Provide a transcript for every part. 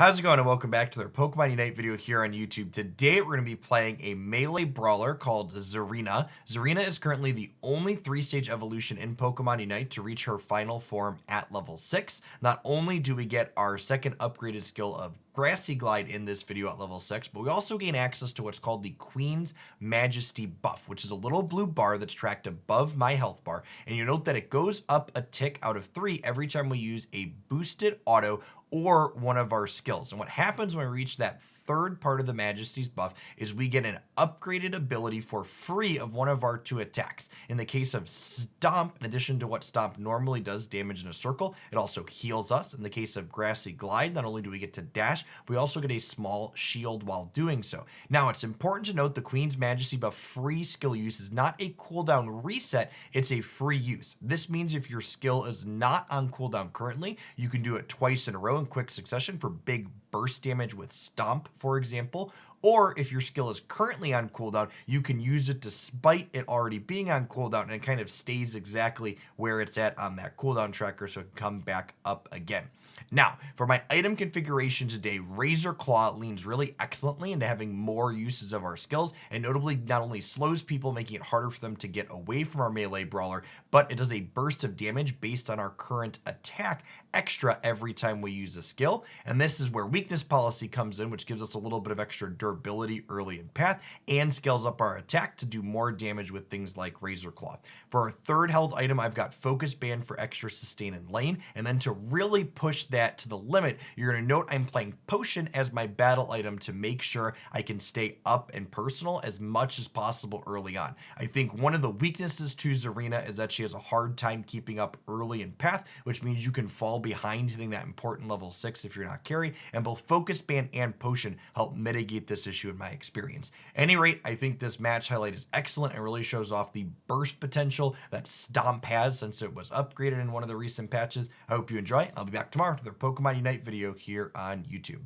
How's it going, and welcome back to their Pokemon Unite video here on YouTube. Today we're going to be playing a melee brawler called Tsareena. Tsareena is currently the only 3-stage evolution in Pokemon Unite to reach her final form at level 6. Not only do we get our second upgraded skill of Grassy Glide in this video at level 6, but we also gain access to what's called the Queen's Majesty buff, which is a little blue bar that's tracked above my health bar. And you note that it goes up a tick out of 3 every time we use a boosted auto or one of our skills. And what happens when we reach that third part of the Majesty's buff is we get an upgraded ability for free of one of our 2 attacks. In the case of Stomp, in addition to what Stomp normally does, damage in a circle, it also heals us. In the case of Grassy Glide, not only do we get to dash, we also get a small shield while doing so. Now, it's important to note the Queen's Majesty buff free skill use is not a cooldown reset, it's a free use. This means if your skill is not on cooldown currently, you can do it twice in a row in quick succession for big burst damage with Stomp, for example. Or if your skill is currently on cooldown, you can use it despite it already being on cooldown, and it kind of stays exactly where it's at on that cooldown tracker, so it can come back up again. Now, for my item configuration today, Razor Claw leans really excellently into having more uses of our skills, and notably not only slows people, making it harder for them to get away from our melee brawler, but it does a burst of damage based on our current attack extra every time we use a skill. And this is where weakness policy comes in, which gives us a little bit of extra durability early in path and scales up our attack to do more damage with things like Razor Claw. For our third held item, I've got Focus Band for extra sustain in lane, and then to really push that to the limit, you're going to note I'm playing Potion as my battle item to make sure I can stay up and personal as much as possible early on. I think one of the weaknesses to Tsareena is that she has a hard time keeping up early in path, which means you can fall behind hitting that important level 6 if you're not carry, and both Focus Band and Potion help mitigate this issue in my experience. At any rate, I think this match highlight is excellent and really shows off the burst potential that Stomp has since it was upgraded in one of the recent patches. I hope you enjoy. I'll be back tomorrow with their Pokemon Unite video here on YouTube.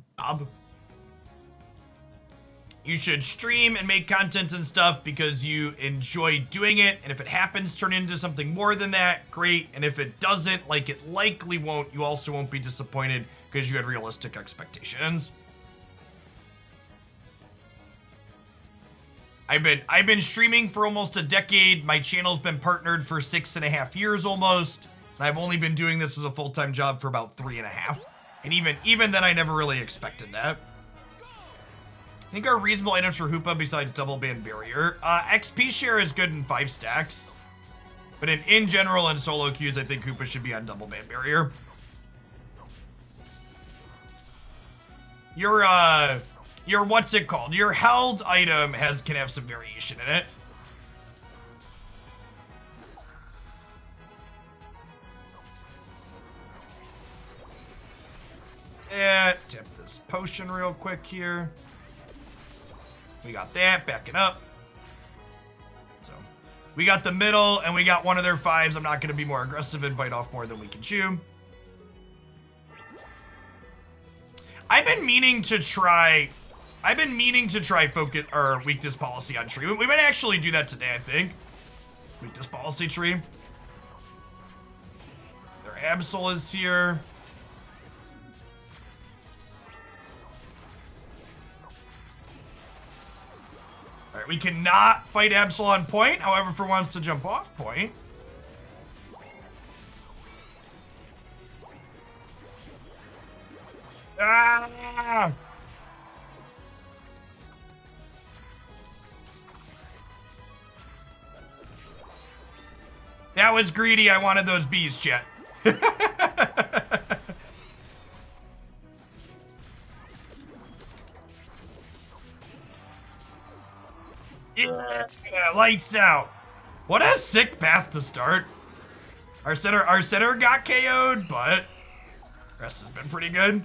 You should stream and make content and stuff because you enjoy doing it, and if it happens to turn into something more than that, great. And if it doesn't, like it likely won't, you also won't be disappointed because you had realistic expectations. I've been streaming for almost a decade. My channel's been partnered for 6.5 years almost. I've only been doing this as a full-time job for about 3.5. And even then, I never really expected that. I think our reasonable items for Hoopa besides double band barrier. XP share is good in 5 stacks. But in general, in solo queues, I think Hoopa should be on double band barrier. Your what's it called? Your held item can have some variation in it. Tip this potion real quick here. We got that, backing up. So, we got the middle, and we got one of their 5s. I'm not going to be more aggressive and bite off more than we can chew. I've been meaning to try focus or weakness policy on tree. We might actually do that today, I think. Weakness policy tree. Their Absol is here. Alright, we cannot fight Absol on point. However, if it wants to jump off point. Ah! That was greedy. I wanted those bees, chat. Yeah, lights out. What a sick path to start. Our center got KO'd, but the rest has been pretty good.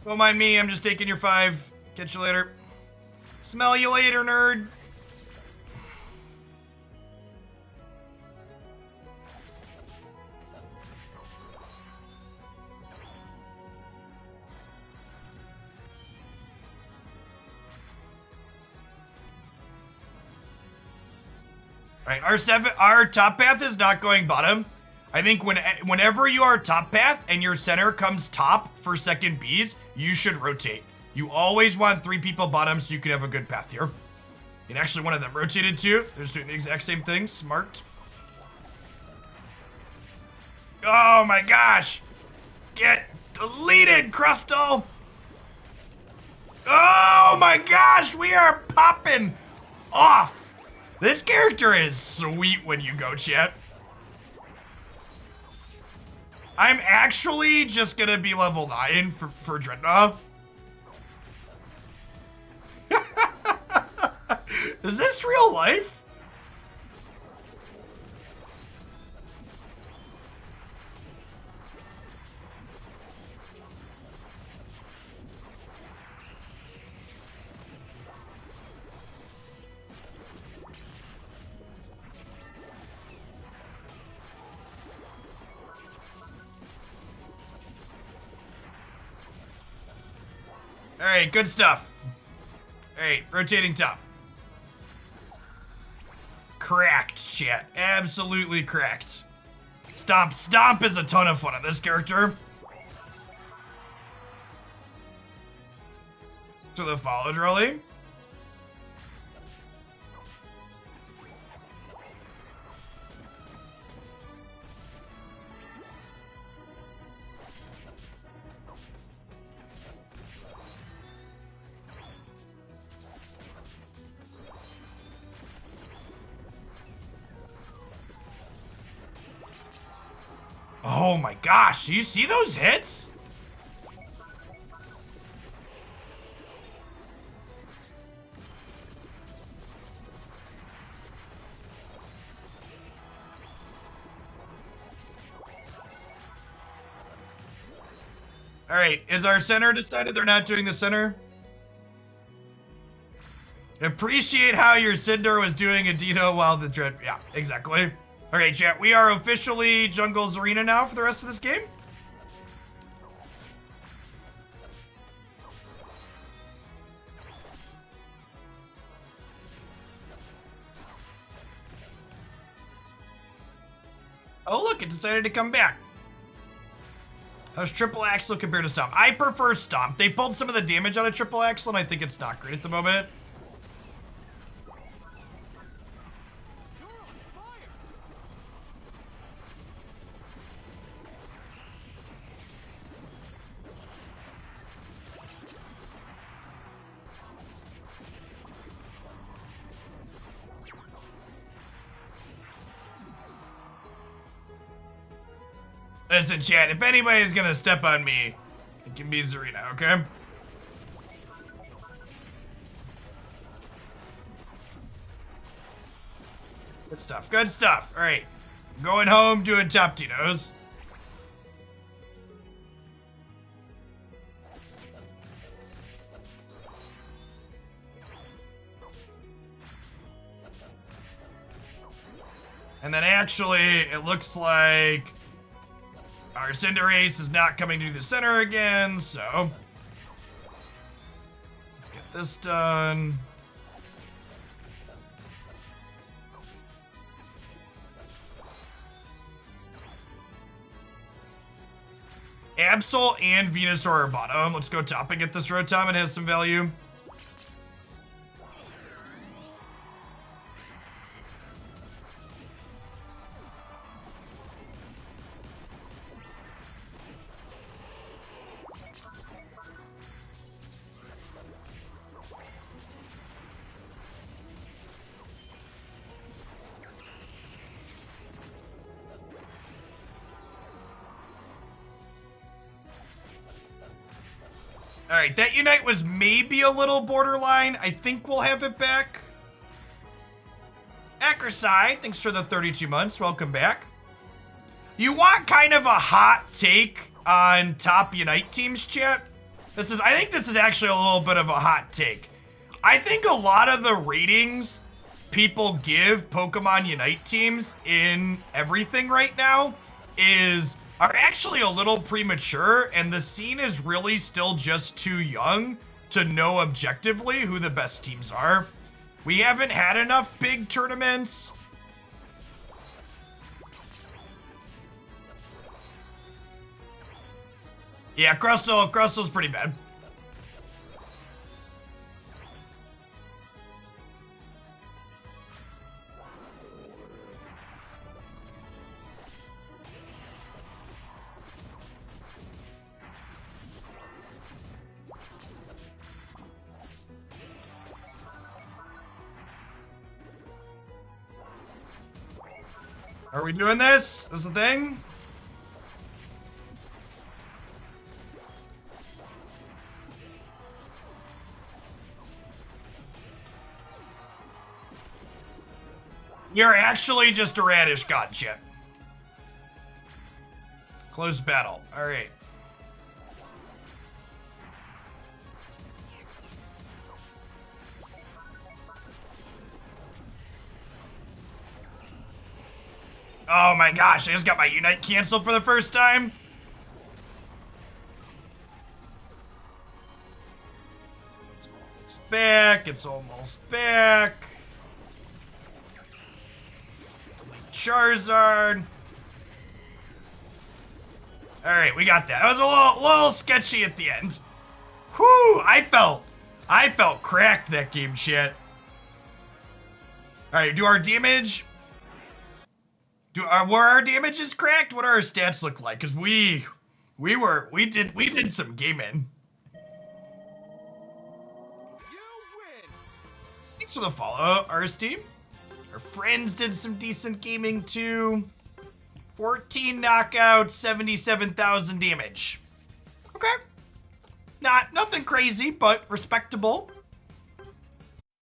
Don't mind me, I'm just taking your 5. Catch you later. Smell you later, nerd. All right, our top path is not going bottom. I think whenever you are top path and your center comes top for second Bs, you should rotate. You always want 3 people bottom so you can have a good path here. And actually one of them rotated too. They're just doing the exact same thing. Smart. Oh my gosh. Get deleted, Crustle. Oh my gosh, we are popping off. This character is sweet when you go, chat. I'm actually just gonna be level 9 for Dreadnought. Is this real life? All right, good stuff. All right, rotating top. Cracked, chat. Absolutely cracked. Stomp is a ton of fun on this character. To the follow Drolly. Oh my gosh, do you see those hits? All right, is our center decided they're not doing the center? Appreciate how your Cinder was doing a Dino while the Dread, yeah, exactly. Okay, chat, we are officially Jungle Tsareena now for the rest of this game. Oh, look, it decided to come back. How's Triple Axle compared to Stomp? I prefer Stomp. They pulled some of the damage out of Triple Axle, and I think it's not great at the moment. Listen, chat, if anybody's gonna step on me, it can be Tsareena, okay? Good stuff, good stuff. All right, going home, doing top Dinos. And then actually, it looks like our Cinderace is not coming to the center again, so let's get this done. Absol and Venusaur are bottom. Let's go top and get this Rotom. It has some value. All right, that Unite was maybe a little borderline. I think we'll have it back. Ackerside, thanks for the 32 months. Welcome back. You want kind of a hot take on top Unite teams, chat? I think this is actually a little bit of a hot take. I think a lot of the ratings people give Pokemon Unite teams in everything right now are actually a little premature, and the scene is really still just too young to know objectively who the best teams are. We haven't had enough big tournaments Yeah, Crustal's pretty bad. Are we doing this? This is the thing? You're actually just a radish god shit. Close battle. Alright. Oh my gosh, I just got my Unite canceled for the first time. It's almost back. It's almost back. Delete Charizard. Alright, we got that. It was a little sketchy at the end. Whew, I felt cracked that game shit. Alright, do our damage... were our damages cracked? What do our stats look like? Cause we did some gaming. Thanks for the follow, Arsteam. Our friends did some decent gaming too. 14 knockouts, 77,000 damage. Okay. Nothing crazy, but respectable.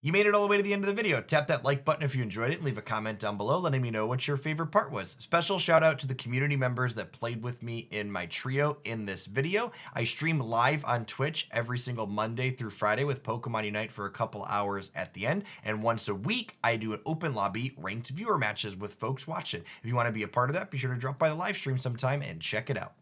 You made it all the way to the end of the video. Tap that like button if you enjoyed it and leave a comment down below letting me know what your favorite part was. Special shout out to the community members that played with me in my trio in this video. I stream live on Twitch every single Monday through Friday with Pokemon Unite for a couple hours at the end. And once a week, I do an open lobby ranked viewer matches with folks watching. If you want to be a part of that, be sure to drop by the live stream sometime and check it out.